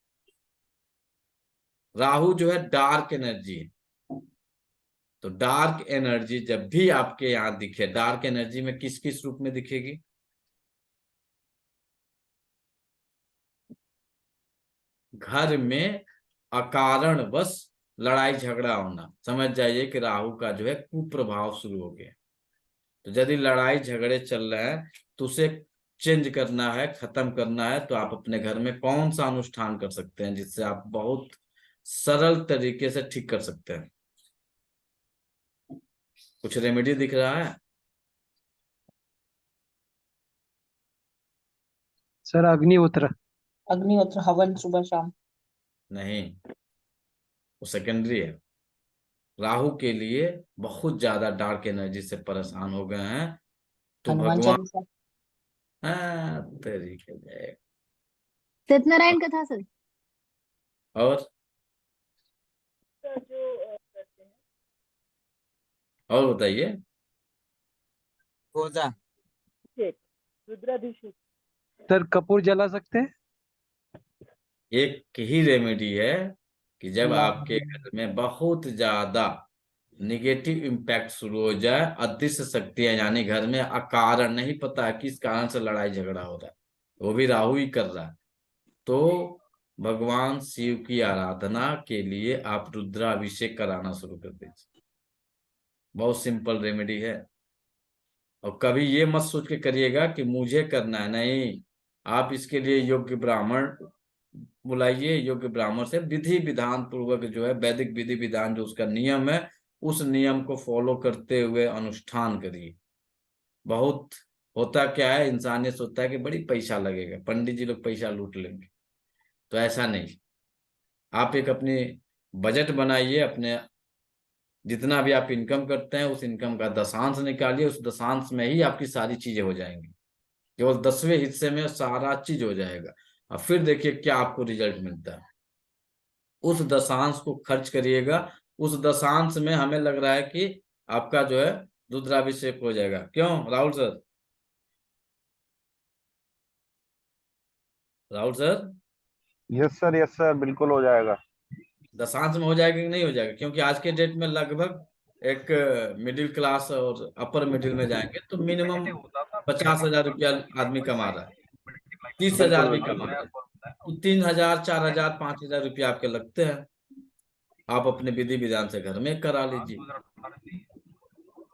राहु जो है डार्क एनर्जी है, तो डार्क एनर्जी जब भी आपके यहाँ दिखे, डार्क एनर्जी में किस किस रूप में दिखेगी? घर में अकारण बस लड़ाई झगड़ा होना, समझ जाइए कि राहु का जो है कुप्रभाव शुरू हो गया। तो यदि लड़ाई झगड़े चल रहे हैं तो उसे चेंज करना है, खत्म करना है, तो आप अपने घर में कौन सा अनुष्ठान कर सकते हैं जिससे आप बहुत सरल तरीके से ठीक कर सकते हैं? कुछ रेमेडी दिख रहा है? सर अग्निहोत्र। अग्निहोत्र हवन सुबह शाम। नहीं, वो सेकेंडरी है। राहु के लिए बहुत ज्यादा डार्क एनर्जी से परेशान हो गए हैं, तो हनुमान भगवान, चालीसा। हाँ तरीके से। सत्यनारायण कथा सर। और और बताइए। रुद्राभिषेक। सर कपूर जला सकते हैं? एक ही रेमेडी है कि जब आपके घर में बहुत ज्यादा निगेटिव इम्पैक्ट शुरू हो जाए, अदृश्य शक्तियां यानी घर में अकारण नहीं पता है किस कारण से लड़ाई झगड़ा हो रहा है, वो भी राहु ही कर रहा है, तो भगवान शिव की आराधना के लिए आप रुद्राभिषेक कराना शुरू कर दीजिए। बहुत सिंपल रेमेडी है। और कभी ये मत सोच के करिएगा कि मुझे करना है, नहीं, आप इसके लिए योग्य ब्राह्मण बुलाइए, योग्य ब्राह्मण से विधि विधान पूर्वक जो है वैदिक विधि विधान जो उसका नियम है, उस नियम को फॉलो करते हुए अनुष्ठान करिए। बहुत होता क्या है, इंसान ये सोचता है कि बड़ी पैसा लगेगा, पंडित जी लोग पैसा लूट लेंगे, तो ऐसा नहीं। आप एक अपनी बजट बनाइए, अपने जितना भी आप इनकम करते हैं उस इनकम का दशांश निकालिए, उस दशांश में ही आपकी सारी चीजें हो जाएंगी, केवल 10वें हिस्से में सारा चीज हो जाएगा। और फिर देखिए क्या आपको रिजल्ट मिलता है। उस दशांश को खर्च करिएगा, उस दशांश में हमें लग रहा है कि आपका जो है रुद्राभिषेक हो जाएगा। क्यों Rahul sir? Rahul sir, yes sir, बिल्कुल हो जाएगा। दशांश में हो जाएगा कि नहीं हो जाएगा? क्योंकि आज के डेट में लगभग एक मिडिल क्लास और अपर मिडिल में जाएंगे तो मिनिमम 50,000 रुपया आदमी कमा रहा है, 30,000 भी कमा रहा है, तो 3,000 4,000 5,000 रुपया आपके लगते हैं। आप अपने विधि विधान से घर में करा लीजिए,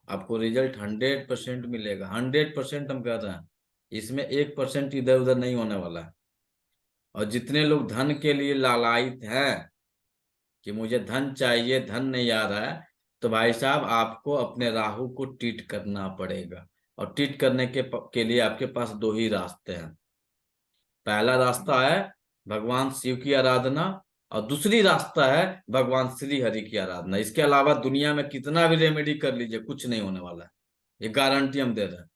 आपको रिजल्ट 100% मिलेगा। 100% हम कर रहे हैं, इसमें 1% इधर उधर नहीं होने वाला है। और जितने लोग धन के लिए लालायित हैं कि मुझे धन चाहिए, धन नहीं आ रहा है, तो भाई साहब आपको अपने राहु को ट्रीट करना पड़ेगा। और ट्रीट करने के लिए आपके पास दो ही रास्ते हैं। पहला रास्ता है भगवान शिव की आराधना, और दूसरी रास्ता है भगवान श्री हरि की आराधना। इसके अलावा दुनिया में कितना भी रेमेडी कर लीजिए, कुछ नहीं होने वाला है, ये गारंटी हम दे रहे हैं।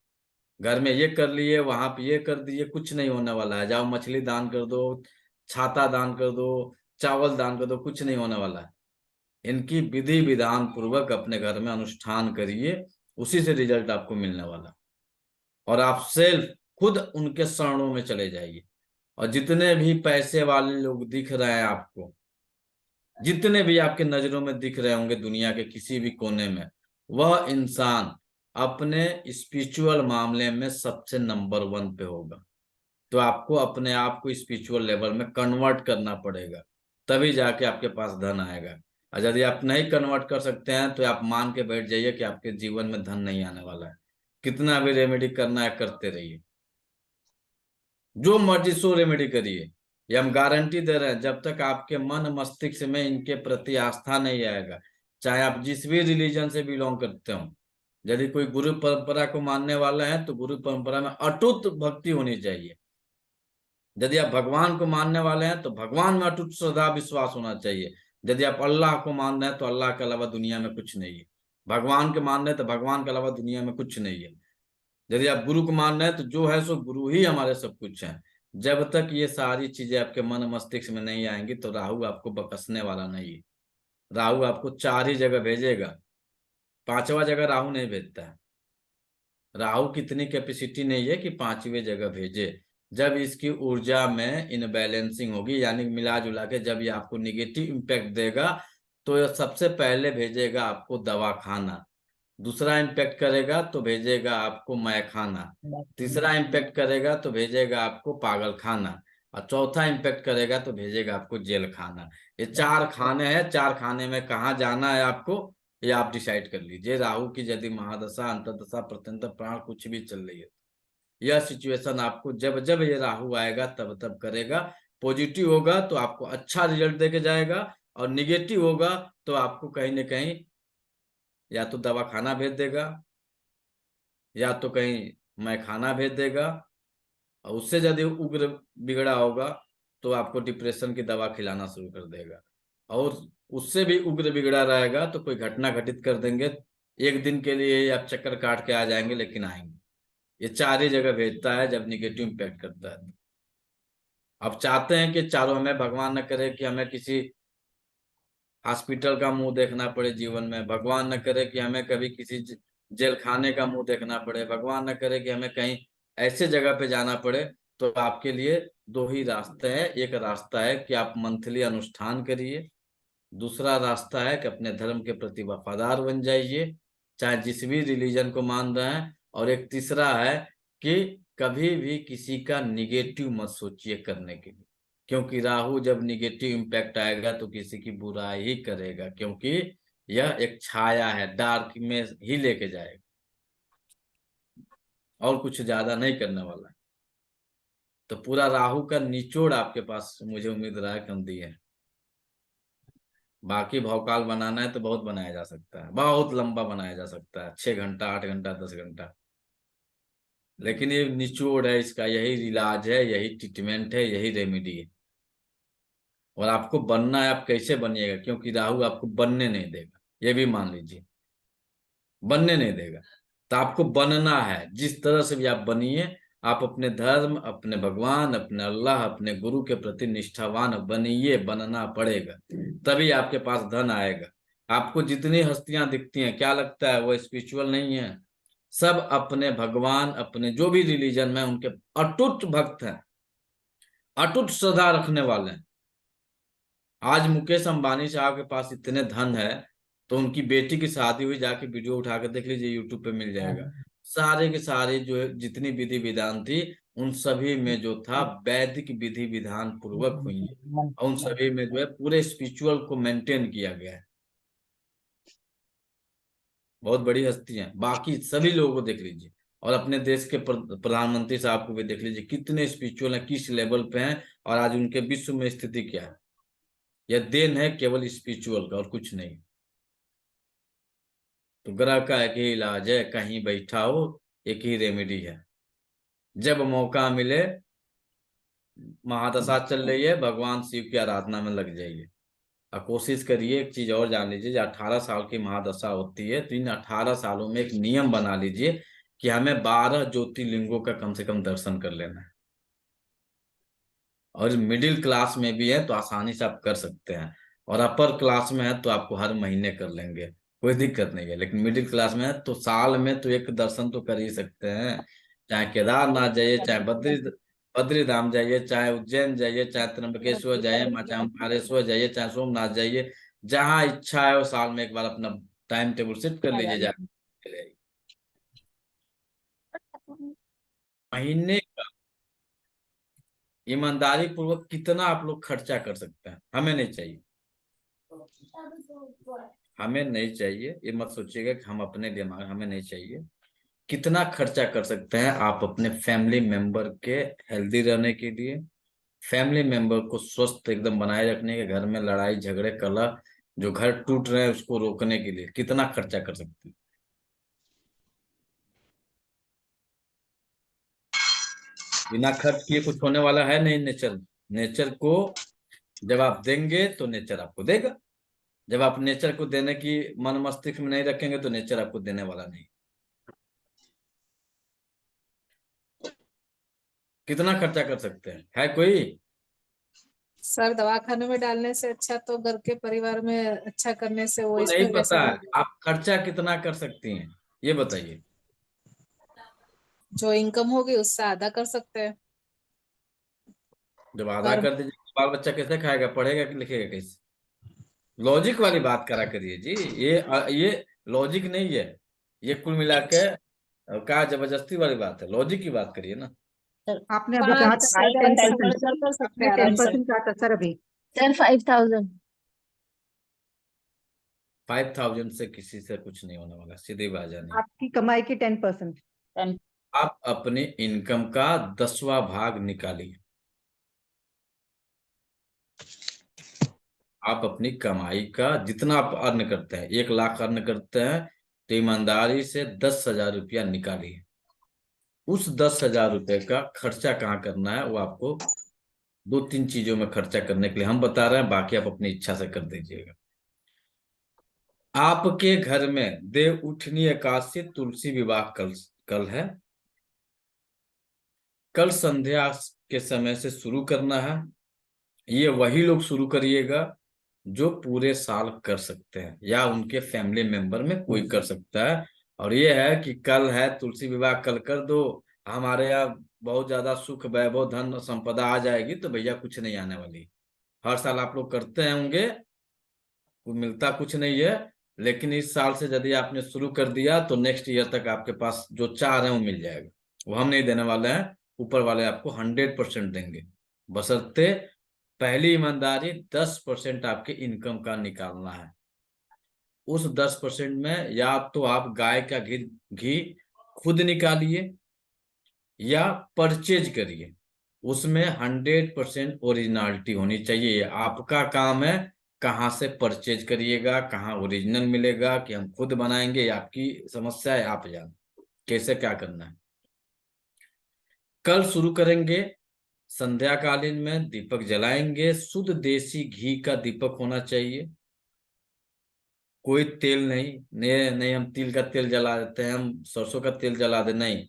घर में ये कर लिए, वहां पे ये कर दिए, कुछ नहीं होने वाला है। जाओ मछली दान कर दो, छाता दान कर दो, चावल दान कर दो, कुछ नहीं होने वाला है। इनकी विधि विधान पूर्वक अपने घर में अनुष्ठान करिए, उसी से रिजल्ट आपको मिलने वाला है। और आप सेल्फ खुद उनके शरणों में चले जाइए। और जितने भी पैसे वाले लोग दिख रहे हैं आपको, जितने भी आपके नजरों में दिख रहे होंगे दुनिया के किसी भी कोने में, वह इंसान अपने स्पिरिचुअल मामले में सबसे नंबर 1 पे होगा। तो आपको अपने आप को स्पिरिचुअल लेवल में कन्वर्ट करना पड़ेगा, तभी जाके आपके पास धन आएगा। और यदि आप नहीं कन्वर्ट कर सकते हैं तो आप मान के बैठ जाइए कि आपके जीवन में धन नहीं आने वाला है। कितना भी रेमेडी करना है करते रहिए, जो मर्जी सो रेमेडी करिए, ये हम गारंटी दे रहे हैं। जब तक आपके मन मस्तिष्क में इनके प्रति आस्था नहीं आएगा, चाहे आप जिस भी रिलीजन से बिलोंग करते हो, यदि कोई गुरु परंपरा को मानने वाला है तो गुरु परंपरा में अटूट भक्ति होनी चाहिए। यदि आप भगवान को मानने वाले हैं तो भगवान में अटूट श्रद्धा विश्वास होना चाहिए। यदि आप अल्लाह को मान रहे हैं तो अल्लाह के अलावा दुनिया में कुछ नहीं है। भगवान के मान रहे हैं तो भगवान के अलावा दुनिया में कुछ नहीं है। यदि आप गुरु को मान रहे हैं तो जो है सो गुरु ही हमारे सब कुछ है। जब तक ये सारी चीजें आपके मन मस्तिष्क में नहीं आएंगी तो राहु आपको बकसने वाला नहीं है। राहु आपको 4 ही जगह भेजेगा, 5वां जगह राहु नहीं भेजता है। राहु की इतनी कैपेसिटी नहीं है कि 5वीं जगह भेजे। जब इसकी ऊर्जा में इनबैलेंसिंग होगी, यानी मिला जुला के जब ये आपको निगेटिव इम्पैक्ट देगा, तो ये सबसे पहले भेजेगा आपको दवा खाना, दूसरा इम्पैक्ट करेगा तो भेजेगा आपको मैखाना, तीसरा इम्पैक्ट करेगा तो भेजेगा आपको पागल खाना, और चौथा इम्पैक्ट करेगा तो भेजेगा आपको जेल खाना। ये 4 खाने हैं। 4 खाने में कहाँ जाना है आपको, ये आप डिसाइड कर लीजिए। राहु की यदि महादशा, अंतर्दशा, प्रत्यंतर प्राण कुछ भी चल रही है, यह सिचुएशन आपको जब जब ये राहु आएगा तब तब करेगा। पॉजिटिव होगा तो आपको अच्छा रिजल्ट देके जाएगा, और निगेटिव होगा तो आपको कहीं ना कहीं या तो दवा खाना भेज देगा, या तो कहीं मैखाना भेज देगा, और उससे यदि उग्र बिगड़ा होगा तो आपको डिप्रेशन की दवा खिलाना शुरू कर देगा, और उससे भी उग्र बिगड़ा रहेगा तो कोई घटना घटित कर देंगे। एक दिन के लिए आप चक्कर काट के आ जाएंगे, लेकिन आएंगे। ये 4 ही जगह भेजता है जब निगेटिव इम्पैक्ट करता है। अब चाहते हैं कि चारों, हमें भगवान न करे कि हमें किसी हॉस्पिटल का मुंह देखना पड़े जीवन में, भगवान न करे कि हमें कभी किसी जेल खाने का मुंह देखना पड़े, भगवान न करे कि हमें कहीं ऐसे जगह पे जाना पड़े। तो आपके लिए 2 ही रास्ते हैं। एक रास्ता है कि आप मंथली अनुष्ठान करिए, दूसरा रास्ता है कि अपने धर्म के प्रति वफादार बन जाइए, चाहे जिस भी रिलीजन को मान रहे हैं। और एक तीसरा है कि कभी भी किसी का निगेटिव मत सोचिए करने के लिए, क्योंकि राहु जब निगेटिव इम्पैक्ट आएगा तो किसी की बुराई ही करेगा, क्योंकि यह एक छाया है, डार्क में ही लेके जाएगा और कुछ ज्यादा नहीं करने वाला है। तो पूरा राहु का निचोड़ आपके पास मुझे उम्मीद रहा है कम दी है। बाकी भौकाल बनाना है तो बहुत बनाया जा सकता है, बहुत लंबा बनाया जा सकता है, 6 घंटा 8 घंटा 10 घंटा, लेकिन ये निचोड़ है इसका, यही इलाज है, यही ट्रीटमेंट है, यही रेमेडी है। और आपको बनना है, आप कैसे बनिएगा, क्योंकि राहु आपको बनने नहीं देगा, ये भी मान लीजिए, बनने नहीं देगा। तो आपको बनना है, जिस तरह से भी आप बनिए, आप अपने धर्म, अपने भगवान, अपने अल्लाह, अपने गुरु के प्रति निष्ठावान बनिए, बनना पड़ेगा, तभी आपके पास धन आएगा। आपको जितनी हस्तियां दिखती हैं, क्या लगता है वो स्पिरिचुअल नहीं है? सब अपने भगवान, अपने जो भी रिलीजन में उनके अटूट भक्त हैं, अटूट श्रद्धा रखने वाले हैं। आज मुकेश अंबानी साहब के पास इतने धन है, तो उनकी बेटी की शादी हुई, जाके वीडियो उठा कर देख लीजिए, यूट्यूब पे मिल जाएगा। सारे के सारे जो है जितनी विधि विधान थी, उन सभी में जो था वैदिक विधि विधान पूर्वक हुई है, और उन सभी में जो है पूरे स्पिरिचुअल को मेंटेन किया गया है। बहुत बड़ी हस्ती हैं, बाकी सभी लोगों को देख लीजिए, और अपने देश के प्रधानमंत्री साहब को भी देख लीजिए, कितने स्पिरिचुअल हैं, किस लेवल पे हैं, और आज उनके विश्व में स्थिति क्या है। यह देन है केवल स्पिरिचुअल का और कुछ नहीं। तो ग्रह का एक ही इलाज है, कहीं बैठा हो, एक ही रेमेडी है, जब मौका मिले, महादशा चल रही है, भगवान शिव की आराधना में लग जाइए। और कोशिश करिए, एक चीज और जान लीजिए, 18 साल की महादशा होती है, तो इन 18 सालों में एक नियम बना लीजिए कि हमें 12 ज्योतिर्लिंगों का कम से कम दर्शन कर लेना है। और मिडिल क्लास में भी है तो आसानी से आप कर सकते हैं, और अपर क्लास में है तो आपको हर महीने कर लेंगे, कोई दिक्कत नहीं है। लेकिन मिडिल क्लास में है तो साल में तो एक दर्शन तो कर ही सकते हैं, चाहे केदारनाथ जाइए, चाहे बद्रीधाम जाइए, चाहे उज्जैन जाइए, चाहे त्र्यंबकेश्वर जाइए, चाहे ओमकारेश्वर जाइए, चाहे सोमनाथ जाइए, जहां इच्छा है वो साल में एक बार अपना टाइम टेबल सेट कर लीजिए, जाए महीने ईमानदारी पूर्वक कितना आप लोग खर्चा कर सकते हैं। हमें नहीं चाहिए, हमें नहीं चाहिए, ये मत सोचिएगा कि हम अपने दिमाग, हमें नहीं चाहिए। कितना खर्चा कर सकते हैं आप अपने फैमिली मेंबर के हेल्दी रहने के लिए, फैमिली मेंबर को स्वस्थ एकदम बनाए रखने के, घर में लड़ाई झगड़े कलह जो घर टूट रहे हैं उसको रोकने के लिए कितना खर्चा कर सकते हैं। बिना खर्च किए कुछ होने वाला है नहीं। नेचर, नेचर को जब आप देंगे तो नेचर आपको देगा, जब आप नेचर को देने की मन मस्तिष्क में नहीं रखेंगे तो नेचर आपको देने वाला नहीं। कितना खर्चा कर सकते हैं, है कोई? सर दवाखाने में डालने से अच्छा तो घर के परिवार में अच्छा करने से वो वो नहीं इसमें पता पैसा है, आप खर्चा कितना कर सकती हैं ये बताइए। जो इनकम होगी उससे आधा कर सकते हैं। जब आधा पर कर दीजिए तो बाल बच्चा कैसे खाएगा, पढ़ेगा कि लिखेगा कैसे? लॉजिक वाली बात करा करिए जी, ये लॉजिक नहीं है, ये कुल मिला के क्या जबरदस्ती वाली बात है, लॉजिक की बात करिए ना। आपने अभी कहा था आए 10%, कर सकते आपने हैं आराम से। 10% कहा था सर अभी। सर 5000। 5000 से किसी से कुछ नहीं होने वाला, सीधी बात जानी। आपकी कमाई की 10%। आप अपने इनकम का 10वां भाग निकालिए, आप अपनी कमाई का जितना आप अर्न करते हैं, 1 लाख अर्न करते हैं तो ईमानदारी से 10,000 रुपया निकालिए। उस 10,000 रुपये का खर्चा कहाँ करना है वो आपको 2-3 चीजों में खर्चा करने के लिए हम बता रहे हैं, बाकी आप अपनी इच्छा से कर दीजिएगा। आपके घर में देव उठनी एकादशी तुलसी विवाह कल कल है, कल संध्या के समय से शुरू करना है। ये वही लोग शुरू करिएगा जो पूरे साल कर सकते हैं या उनके फैमिली मेंबर में कोई कर सकता है। और ये है कि कल है तुलसी विवाह, कल कर दो, हमारे यहाँ बहुत ज्यादा सुख वैभव धन संपदा आ जाएगी, तो भैया कुछ नहीं आने वाली। हर साल आप लोग करते होंगे, को मिलता कुछ नहीं है, लेकिन इस साल से यदि आपने शुरू कर दिया तो नेक्स्ट ईयर तक आपके पास जो चाह रहे हैं वो मिल जाएगा। वो हम नहीं देने वाले हैं, ऊपर वाले आपको 100% देंगे, बशर्ते पहली ईमानदारी 10% आपके इनकम का निकालना है। उस 10% में या तो आप गाय का घी खुद निकालिए या परचेज करिए, उसमें 100% ओरिजिनलिटी होनी चाहिए। ये आपका काम है, कहाँ से परचेज करिएगा, कहाँ ओरिजिनल मिलेगा, कि हम खुद बनाएंगे, ये आपकी समस्या है, आप जान कैसे क्या करना है। कल शुरू करेंगे, संध्या कालीन में दीपक जलाएंगे। शुद्ध देसी घी का दीपक होना चाहिए, कोई तेल नहीं, नहीं हम तिल का तेल जला देते हैं, हम सरसों का तेल जला दे, नहीं,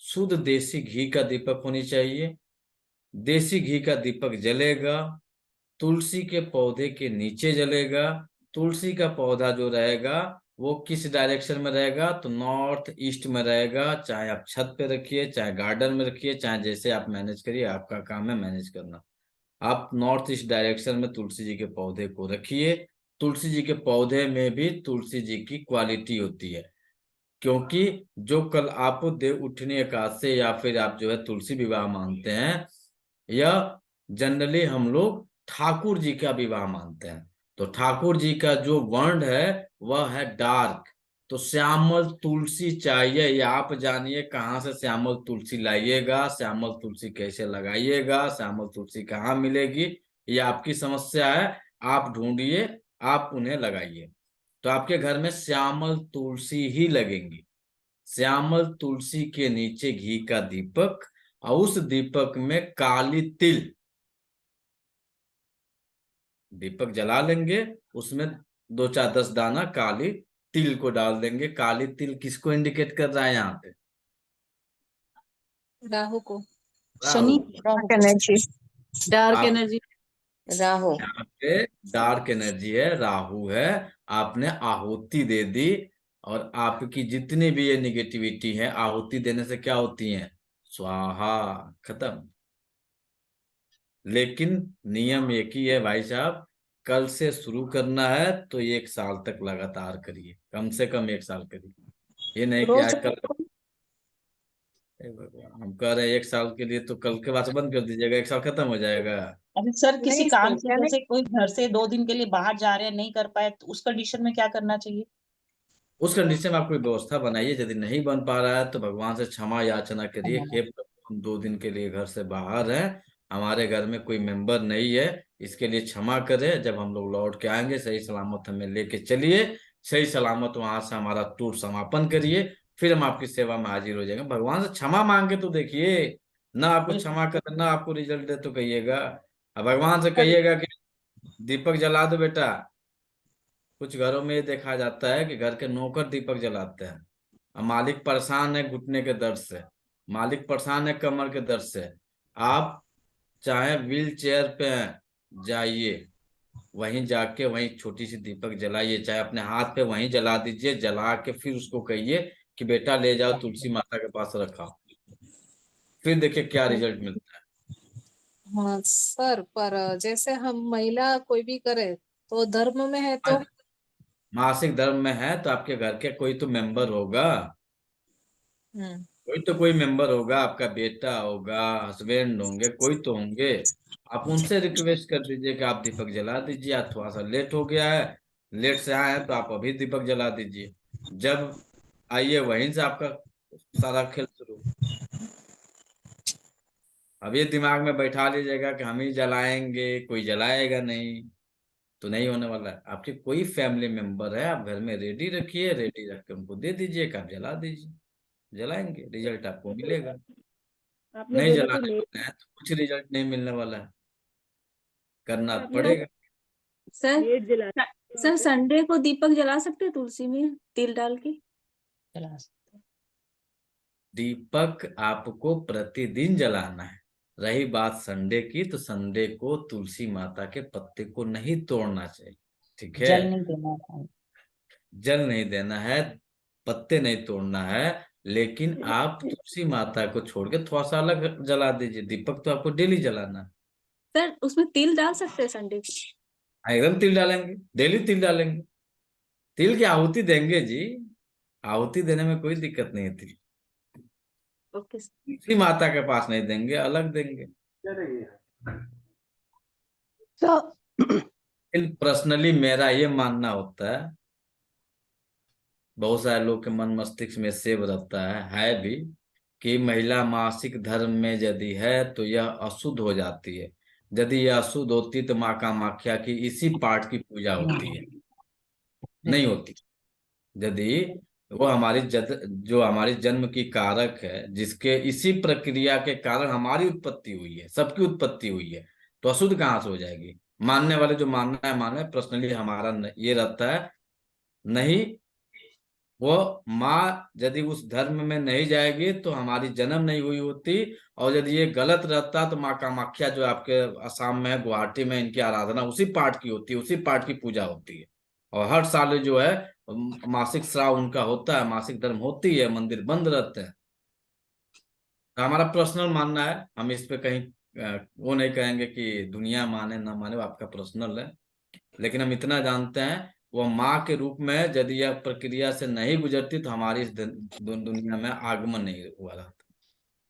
शुद्ध देसी घी का दीपक होनी चाहिए। देसी घी का दीपक जलेगा, तुलसी के पौधे के नीचे जलेगा। तुलसी का पौधा जो रहेगा वो किस डायरेक्शन में रहेगा, तो नॉर्थ ईस्ट में रहेगा। चाहे आप छत पे रखिए, चाहे गार्डन में रखिए, चाहे जैसे आप मैनेज करिए, आपका काम है मैनेज करना। आप नॉर्थ ईस्ट डायरेक्शन में तुलसी जी के पौधे को रखिए। तुलसी जी के पौधे में भी तुलसी जी की क्वालिटी होती है, क्योंकि जो कल आप देव उठनी एकादशी या फिर आप जो है तुलसी विवाह मानते हैं, या जनरली हम लोग ठाकुर जी का विवाह मानते हैं, तो ठाकुर जी का जो वर्ण है वह है डार्क। तो श्यामल तुलसी चाहिए, या आप जानिए कहाँ से श्यामल तुलसी लाइएगा, श्यामल तुलसी कैसे लगाइएगा, श्यामल तुलसी कहाँ मिलेगी, ये आपकी समस्या है। आप ढूंढिए, आप उन्हें लगाइए, तो आपके घर में श्यामल तुलसी ही लगेंगी। श्यामल तुलसी के नीचे घी का दीपक, और उस दीपक में काली तिल, दीपक जला लेंगे, उसमें 2-4-10 दाना काली तिल को डाल देंगे। काली तिल किसको इंडिकेट कर रहा है यहाँ पे? राहु को, शनि राहु एनर्जी। डार्क आप एनर्जी। राहु यहाँ पे डार्क एनर्जी है, राहु है। आपने आहुति दे दी, और आपकी जितनी भी ये निगेटिविटी है, आहुति देने से क्या होती है? स्वाहा, खत्म। लेकिन नियम एक ही है भाई साहब, कल से शुरू करना है तो 1 साल तक लगातार करिए, कम से कम 1 साल करिए। ये नहीं कि आज कल, हे भगवान, हम कह रहे हैं 1 साल के लिए, तो कल के बाद से बंद कर दीजिएगा, 1 साल खत्म हो जाएगा। अभी सर किसी नहीं काम सर, से जैसे कोई घर से 2 दिन के लिए बाहर जा रहे हैं, नहीं कर पाए, तो उस कंडीशन में क्या करना चाहिए? उस कंडीशन में आप कोई व्यवस्था बनाइए, यदि नहीं बन पा रहा है तो भगवान से क्षमा याचना करिए, हे प्रभु, हम 2 दिन के लिए घर से बाहर हैं, हमारे घर में कोई मेंबर नहीं है, इसके लिए क्षमा करें। जब हम लोग लौट के आएंगे, सही सलामत हमें लेके चलिए, सही सलामत वहां से हमारा टूर समापन करिए, फिर हम आपकी सेवा में हाजिर हो जाएंगे। भगवान से क्षमा मांगे तो देखिए, ना आपको क्षमा करें ना आपको रिजल्ट दे तो कहिएगा। अब भगवान से कहिएगा कि दीपक जला दो बेटा। कुछ घरों में ये देखा जाता है कि घर के नौकर दीपक जलाते हैं, अब मालिक परेशान है घुटने के दर्द से, मालिक परेशान है कमर के दर्द से, आप चाहे व्हील चेयर पे हैं, जाइए वहीं जाके वहीं छोटी सी दीपक जलाइए, चाहे अपने हाथ पे वहीं जला दीजिए, जला के फिर उसको कहिए कि बेटा ले जाओ तुलसी माता के पास रखा, फिर देखिए क्या रिजल्ट मिलता है। हाँ सर, पर जैसे हम महिला कोई भी करे तो धर्म में है तो मासिक धर्म में है तो आपके घर के कोई तो मेंबर होगा, हम्म, कोई मेंबर होगा, आपका बेटा होगा, हस्बैंड होंगे, कोई तो होंगे। आप उनसे रिक्वेस्ट कर दीजिए कि आप दीपक जला दीजिए, आज थोड़ा सा लेट हो गया है, लेट से आए हैं तो आप अभी दीपक जला दीजिए, जब आइए वहीं से आपका सारा खेल शुरू। अब ये दिमाग में बैठा लीजिएगा कि हम ही जलाएंगे, कोई जलाएगा नहीं, तो नहीं होने वाला है। आपके कोई फैमिली मेंबर है, आप घर में रेडी रखिए, रेडी रख के उनको दे दीजिए कि आप जला दीजिए, जलाएंगे, रिजल्ट आपको मिलेगा। आपने नहीं बोला कि जलाने वाला है तो कुछ रिजल्ट नहीं मिलने वाला है, करना आपने पड़ेगा। सर लेट जला सर संडे को दीपक जला सकते हैं तुलसी में तिल डाल के? चला सकते हैं। दीपक आपको प्रतिदिन जलाना है। रही बात संडे की, तो संडे को तुलसी माता के पत्ते को नहीं तोड़ना चाहिए, ठीक है? जल नहीं देना है। जल नहीं देना है, पत्ते नहीं तोड़ना है, लेकिन आप तुलसी माता को छोड़ के थोड़ा सा अलग जला दीजिए, दीपक तो आपको डेली जलाना है। सर उसमें तिल डाल सकते हैं संडे को? एकदम तिल डालेंगे, डेली तिल डालेंगे। तिल की आहुति देंगे जी, आहुति देने में कोई दिक्कत नहीं है। तिल ओके सर। किसी माता के पास नहीं देंगे, अलग देंगे। सर पर्सनली मेरा ये मानना होता है, बहुत सारे लोग के मन मस्तिष्क में सेव रहता है भी, कि महिला मासिक धर्म में यदि है तो यह अशुद्ध हो जाती है। यदि यह अशुद्ध होती तो माँ कामाख्या की इसी पाठ की पूजा होती है, नहीं होती। यदि वो जो हमारी जन्म की कारक है, जिसके इसी प्रक्रिया के कारण हमारी उत्पत्ति हुई है, सबकी उत्पत्ति हुई है, तो अशुद्ध कहाँ से हो जाएगी। मानने वाले जो मानना है माने, पर्सनली हमारा ये रहता है, नहीं, वो माँ यदि उस धर्म में नहीं जाएगी तो हमारी जन्म नहीं हुई होती। और यदि ये गलत रहता तो माँ कामाख्या जो आपके असम में है, गुवाहाटी में, इनकी आराधना उसी पाठ की होती है, उसी पाठ की पूजा होती है। और हर साल जो है मासिक स्राव उनका होता है, मासिक धर्म होती है, मंदिर बंद रहते हैं। तो हमारा पर्सनल मानना है, हम इस पे कहीं वो नहीं कहेंगे कि दुनिया माने ना माने, वो आपका पर्सनल है। लेकिन हम इतना जानते हैं, वो माँ के रूप में यदि यह प्रक्रिया से नहीं गुजरती तो हमारी इस दुनिया में आगमन नहीं हुआ रहता।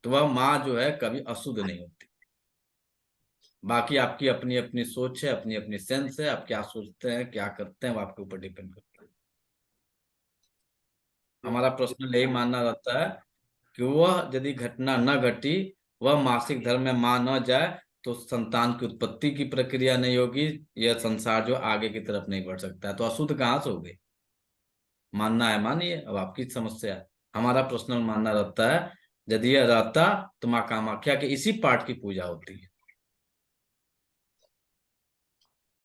तो वह माँ जो है कभी अशुद्ध नहीं होती। बाकी आपकी अपनी अपनी सोच है, अपनी अपनी सेंस है, आप क्या सोचते हैं, क्या करते हैं, वो आपके ऊपर डिपेंड करता है। हमारा पर्सनल यही मानना रहता है कि वह यदि घटना न घटी, वह मासिक धर्म में मां न जाए, तो संतान की उत्पत्ति की प्रक्रिया नहीं होगी, यह संसार जो आगे की तरफ नहीं बढ़ सकता है। तो अशुद्ध कहाँ से हो गई। मानना है मानिए, अब आपकी समस्या है। हमारा पर्सनल मानना रहता है, यदि यह रहता तो माँ कामाख्या के इसी पाठ की पूजा होती है।